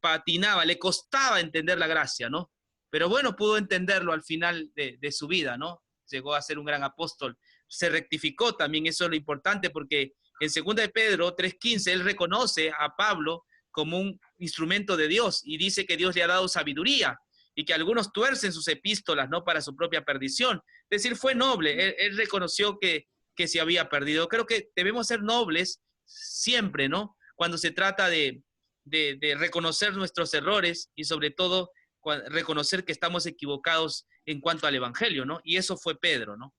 patinaba, le costaba entender la gracia, ¿no? Pero bueno, pudo entenderlo al final de su vida, ¿no? Llegó a ser un gran apóstol. Se rectificó también, eso es lo importante, porque en 2 de Pedro 3:15, él reconoce a Pablo como un instrumento de Dios y dice que Dios le ha dado sabiduría y que algunos tuercen sus epístolas, ¿no? Para su propia perdición. Es decir, fue noble, él reconoció que se había perdido. Creo que debemos ser nobles siempre, ¿no? Cuando se trata de reconocer nuestros errores y sobre todo reconocer que estamos equivocados en cuanto al Evangelio, ¿no? Y eso fue Pedro, ¿no?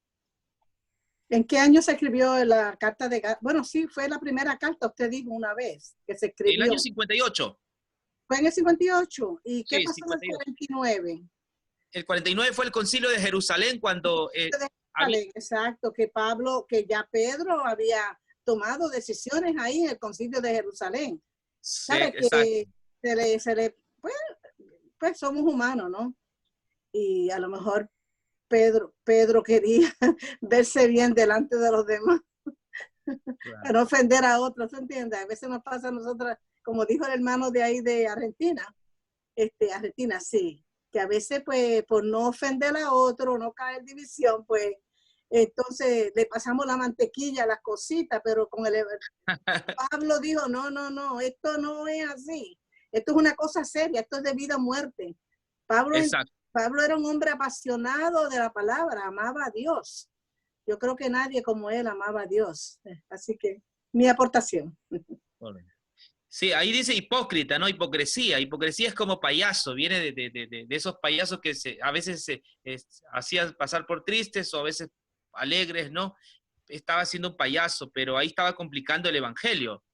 ¿En qué año se escribió la carta de Gálatas? Bueno, sí, fue la primera carta, usted dijo una vez, que se escribió. En el año 58. ¿Fue en el 58? ¿Y qué Sí, pasó 58. en el 49? El 49 fue el concilio de Jerusalén cuando... Exacto, que ya Pedro había tomado decisiones ahí en el concilio de Jerusalén. Sí, ¿Sabe? Que pues somos humanos, ¿no? Y a lo mejor Pedro quería verse bien delante de los demás, claro, para no ofender a otros, ¿se entiende? A veces nos pasa a nosotras, como dijo el hermano de ahí de Argentina, Argentina, sí, que a veces pues por no ofender a otro, no caer en división, pues entonces le pasamos la mantequilla a las cositas, pero con el Pablo dijo, no, esto no es así, esto es una cosa seria, esto es de vida o muerte. Pablo era un hombre apasionado de la palabra, amaba a Dios. Yo creo que nadie como él amaba a Dios. Así que mi aportación. Sí, ahí dice hipócrita, ¿no? Hipocresía. Hipocresía es como payaso, viene de esos payasos que a veces se hacían pasar por tristes o a veces alegres, ¿no? Estaba siendo un payaso, pero ahí estaba complicando el evangelio.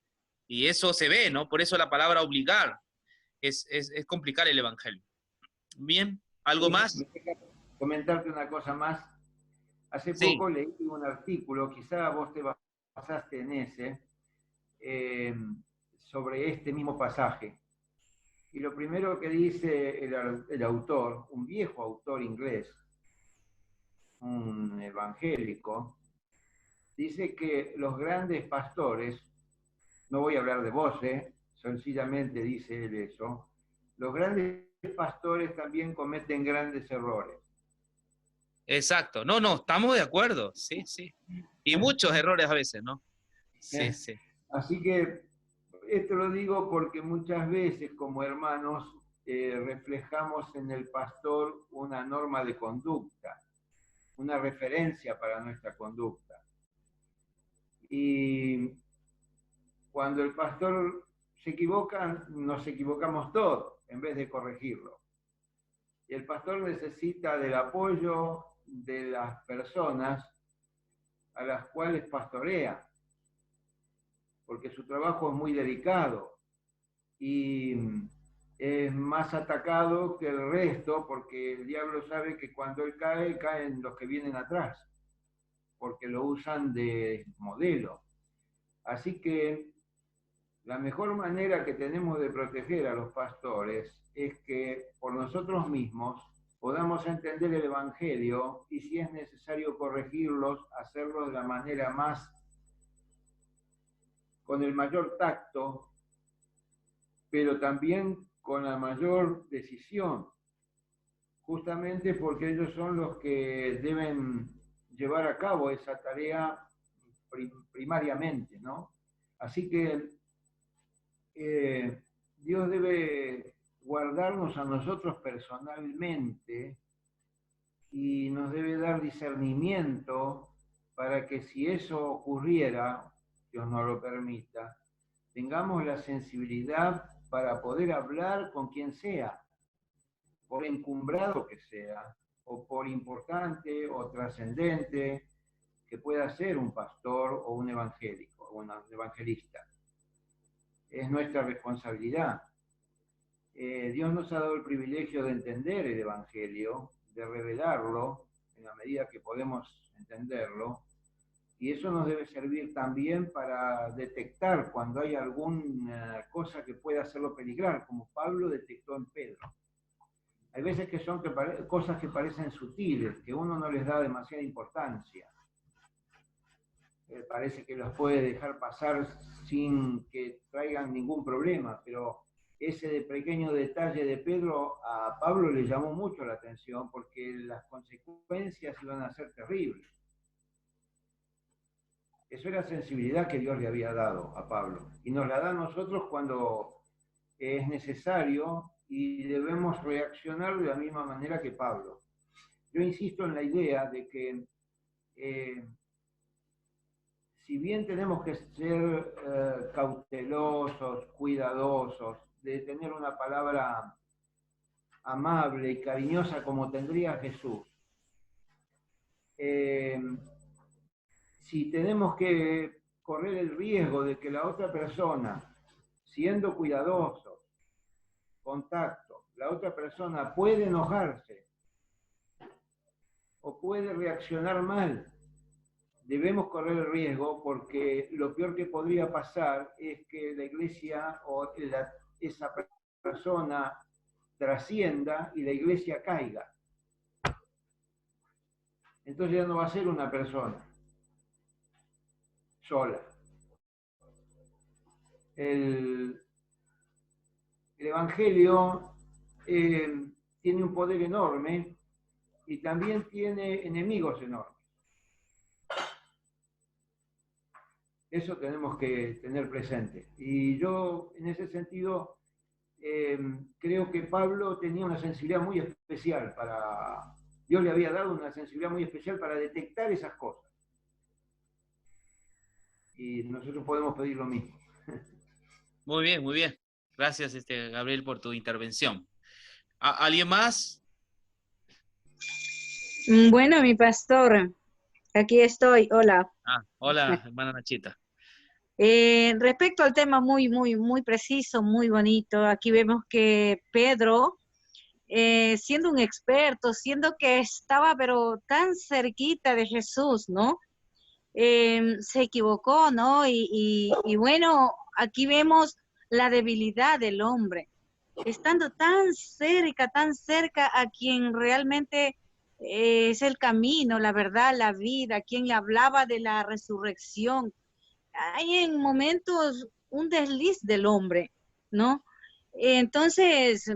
Y eso se ve, ¿no? Por eso la palabra obligar es complicar el evangelio. Bien, ¿algo más? Comentarte una cosa más. Hace poco leí un artículo, quizá vos te basaste en ese, sobre este mismo pasaje. Y lo primero que dice el autor, un viejo autor inglés, un evangélico, dice que los grandes pastores, no voy a hablar de vos, sencillamente dice él eso, los grandes pastores también cometen grandes errores. Exacto, no, estamos de acuerdo, sí. Y muchos errores a veces, ¿no? Sí. Así que esto lo digo porque muchas veces como hermanos reflejamos en el pastor una norma de conducta, una referencia para nuestra conducta. Y cuando el pastor se equivoca, nos equivocamos todos en vez de corregirlo. Y el pastor necesita del apoyo de las personas a las cuales pastorea, porque su trabajo es muy delicado y es más atacado que el resto, porque el diablo sabe que cuando él cae, caen los que vienen atrás, porque lo usan de modelo. Así que la mejor manera que tenemos de proteger a los pastores es que por nosotros mismos podamos entender el Evangelio y si es necesario corregirlos, hacerlo de la manera con el mayor tacto, pero también con la mayor decisión, justamente porque ellos son los que deben llevar a cabo esa tarea primariamente, ¿no? Así que Dios debe guardarnos a nosotros personalmente y nos debe dar discernimiento para que si eso ocurriera, Dios no lo permita, tengamos la sensibilidad para poder hablar con quien sea, por encumbrado que sea, o por importante o trascendente que pueda ser un pastor o un evangélico o un evangelista. Es nuestra responsabilidad. Dios nos ha dado el privilegio de entender el Evangelio, de revelarlo en la medida que podemos entenderlo, y eso nos debe servir también para detectar cuando hay alguna cosa que pueda hacerlo peligrar, como Pablo detectó en Pedro. Hay veces que son cosas que parecen sutiles, que uno no les da demasiada importancia. Parece que los puede dejar pasar sin que traigan ningún problema, pero ese pequeño detalle de Pedro a Pablo le llamó mucho la atención porque las consecuencias iban a ser terribles. Eso era sensibilidad que Dios le había dado a Pablo y nos la da a nosotros cuando es necesario y debemos reaccionar de la misma manera que Pablo. Yo insisto en la idea de que si bien tenemos que ser cautelosos, cuidadosos, de tener una palabra amable y cariñosa como tendría Jesús, si tenemos que correr el riesgo de que la otra persona, siendo cuidadosos, contacto, la otra persona puede enojarse o puede reaccionar mal, debemos correr el riesgo porque lo peor que podría pasar es que la iglesia o esa persona trascienda y la iglesia caiga. Entonces ya no va a ser una persona sola. El Evangelio tiene un poder enorme y también tiene enemigos enormes. Eso tenemos que tener presente. Y yo, en ese sentido, creo que Pablo tenía una sensibilidad muy especial para... Dios le había dado una sensibilidad muy especial para detectar esas cosas. Y nosotros podemos pedir lo mismo. Muy bien, muy bien. Gracias, Gabriel, por tu intervención. ¿Alguien más? Bueno, mi pastor, aquí estoy. Hola. Hola, hermana Nachita. Respecto al tema muy preciso, muy bonito, aquí vemos que Pedro, siendo un experto, siendo que estaba pero tan cerquita de Jesús, ¿no? Se equivocó, ¿no? Y bueno, aquí vemos la debilidad del hombre, estando tan cerca a quien realmente es el camino, la verdad, la vida, quien le hablaba de la resurrección. Hay en momentos un desliz del hombre, ¿no? Entonces,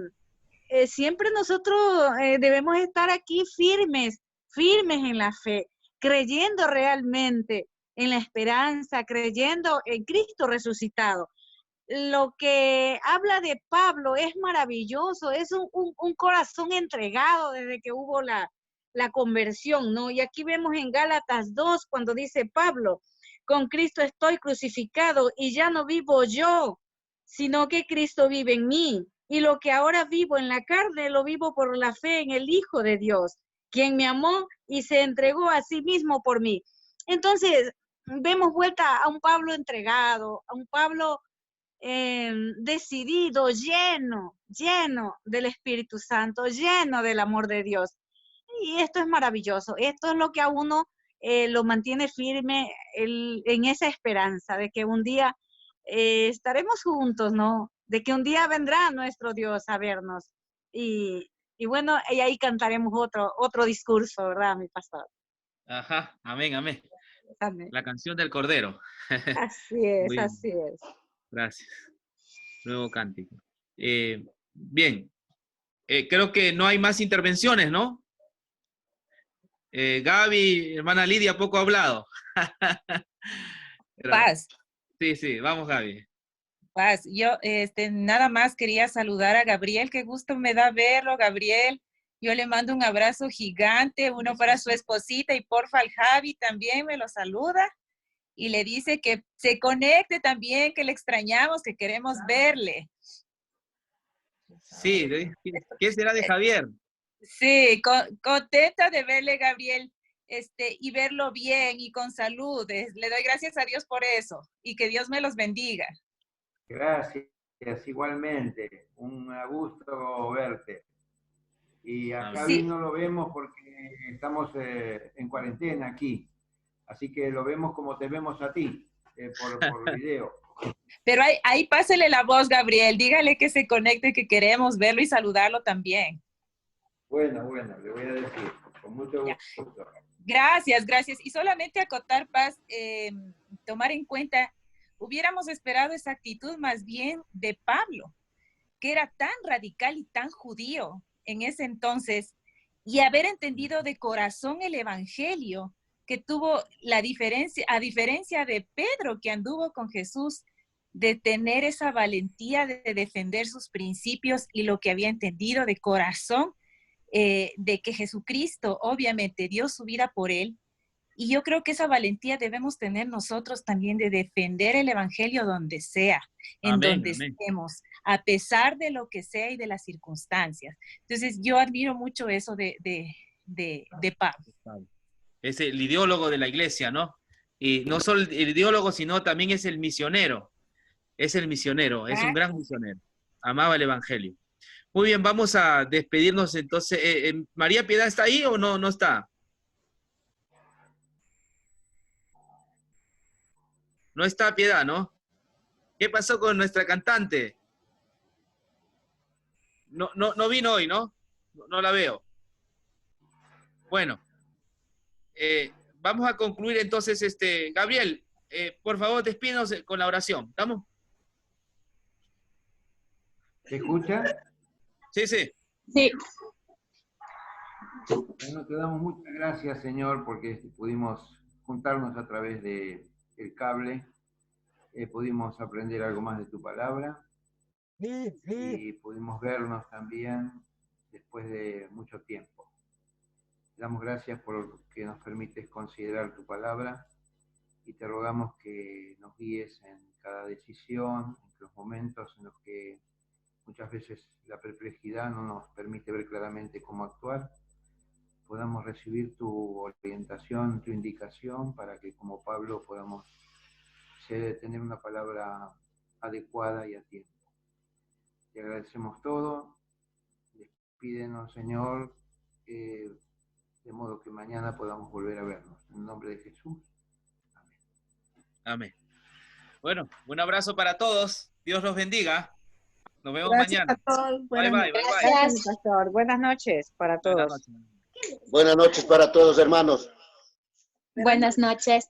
siempre nosotros debemos estar aquí firmes en la fe, creyendo realmente en la esperanza, creyendo en Cristo resucitado. Lo que habla de Pablo es maravilloso, es un corazón entregado desde que hubo la conversión, ¿no? Y aquí vemos en Gálatas 2, cuando dice Pablo, con Cristo estoy crucificado y ya no vivo yo, sino que Cristo vive en mí. Y lo que ahora vivo en la carne, lo vivo por la fe en el Hijo de Dios, quien me amó y se entregó a sí mismo por mí. Entonces, vemos vuelta a un Pablo entregado, a un Pablo decidido, lleno del Espíritu Santo, lleno del amor de Dios. Y esto es maravilloso. Esto es lo que a uno lo mantiene firme en esa esperanza de que un día estaremos juntos, ¿no? De que un día vendrá nuestro Dios a vernos. Y bueno, y ahí cantaremos otro discurso, ¿verdad, mi pastor? Ajá, amén, amén. Amén. La canción del Cordero. Así es, Muy bien. así es. Gracias. Nuevo cántico. Bien. Creo que no hay más intervenciones, ¿no? Gaby, hermana Lidia, poco ha hablado. Paz. Sí, vamos, Gaby. Paz, yo nada más quería saludar a Gabriel, qué gusto me da verlo, Gabriel. Yo le mando un abrazo gigante, uno para su esposita y porfa al Javi también me lo saluda y le dice que se conecte también, que le extrañamos, que queremos verle. Sí, ¿qué será de Javier? Sí, contenta de verle, Gabriel, y verlo bien y con salud. Le doy gracias a Dios por eso y que Dios me los bendiga. Gracias, igualmente, un gusto verte. Y acá Sí. no lo vemos porque estamos en cuarentena aquí, así que lo vemos como te vemos a ti, por video. Pero ahí pásele la voz, Gabriel. Dígale que se conecte, que queremos verlo y saludarlo también. Bueno, le voy a decir, con mucho gusto. Gracias, gracias. Y solamente acotar, Paz, tomar en cuenta, hubiéramos esperado esa actitud más bien de Pablo, que era tan radical y tan judío en ese entonces, y haber entendido de corazón el evangelio, que tuvo la diferencia, a diferencia de Pedro, que anduvo con Jesús, de tener esa valentía de defender sus principios y lo que había entendido de corazón, de que Jesucristo obviamente dio su vida por él. Y yo creo que esa valentía debemos tener nosotros también de defender el evangelio donde sea, en donde estemos, a pesar de lo que sea y de las circunstancias. Entonces yo admiro mucho eso de Pablo. Es el ideólogo de la iglesia, ¿no? Y no solo el ideólogo, sino también es el misionero. Es el misionero, es un gran misionero. Amaba el evangelio. Muy bien, vamos a despedirnos entonces. ¿María Piedad está ahí o no está? No está Piedad, ¿no? ¿Qué pasó con nuestra cantante? No vino hoy, ¿no? No la veo. Bueno, vamos a concluir entonces, Gabriel, por favor, despídenos con la oración. ¿Estamos? ¿Se escucha? Sí, sí. Sí. Bueno, te damos muchas gracias, Señor, porque pudimos juntarnos a través del cable, pudimos aprender algo más de tu palabra y pudimos vernos también después de mucho tiempo. Te damos gracias por que nos permites considerar tu palabra y te rogamos que nos guíes en cada decisión, en los momentos en los que muchas veces la perplejidad no nos permite ver claramente cómo actuar, podamos recibir tu orientación, tu indicación, para que como Pablo podamos tener una palabra adecuada y a tiempo. Te agradecemos todo, despídenos, Señor, de modo que mañana podamos volver a vernos. En el nombre de Jesús. Amén. Amén. Bueno, un abrazo para todos. Dios los bendiga. Nos vemos Gracias mañana. a todos. Bye, bye, bye, bye. Gracias, pastor. Buenas noches para todos. Buenas noches. Buenas noches para todos, hermanos. Buenas noches.